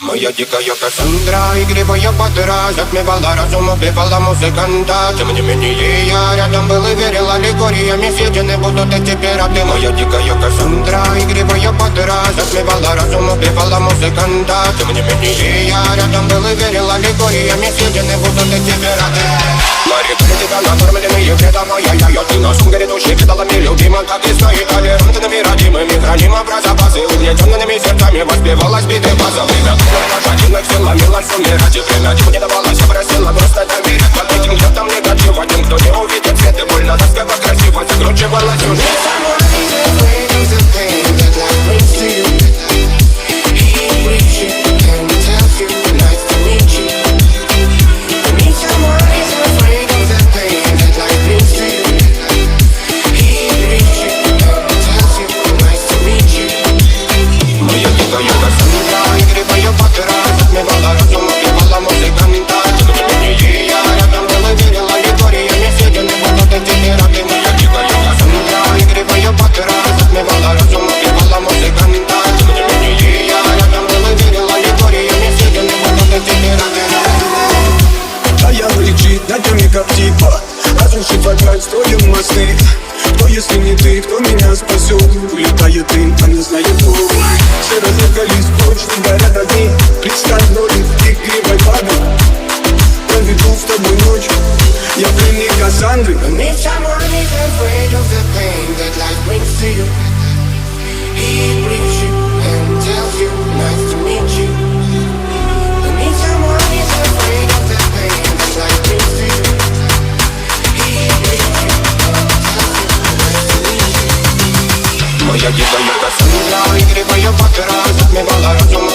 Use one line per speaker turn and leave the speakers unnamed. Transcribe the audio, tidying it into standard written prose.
Моя дикая Кассандра, игривая подра, затмевала разум, убивала музыканта. Тем не менее я рядом был и верил аллегориями, съедены будут эти пираты. Моя дикая Кассандра, игривая подра, затмевала разум, убивала музыканта. Тем не менее я рядом был и верил аллегориями, съедены будут эти пираты. Мари, тебя накормленные предала я ты на сумгаре души кидалами любима, как и стоит толерантными родимыми, хранима про запасы, угнетенными сердцами воспевалась биты базовыми. Лошадиных сил ломилась умирать, и время не давалось, просила просто доверять. Под этим где-то негатив, один, кто не увидит свет, и больно тоскливо красиво закручивалась сюжет.
Как типа разрушить опять строим мосты. Кто если не ты, кто меня спасет? Улетает дым, а не знает кто. Все разъехались прочь, не горят огни. Представь нолик, игривой бабы. Проведу с тобой ночь, я пленник Кассандры.
If someone is afraid of the pain that life brings to you, he brings you and tells you nice to meet you. And if someone is afraid of the pain that life brings to you, he brings you and tells you nice to meet you.
Моя дикая Кассандра, игривая подра, затмевала разум.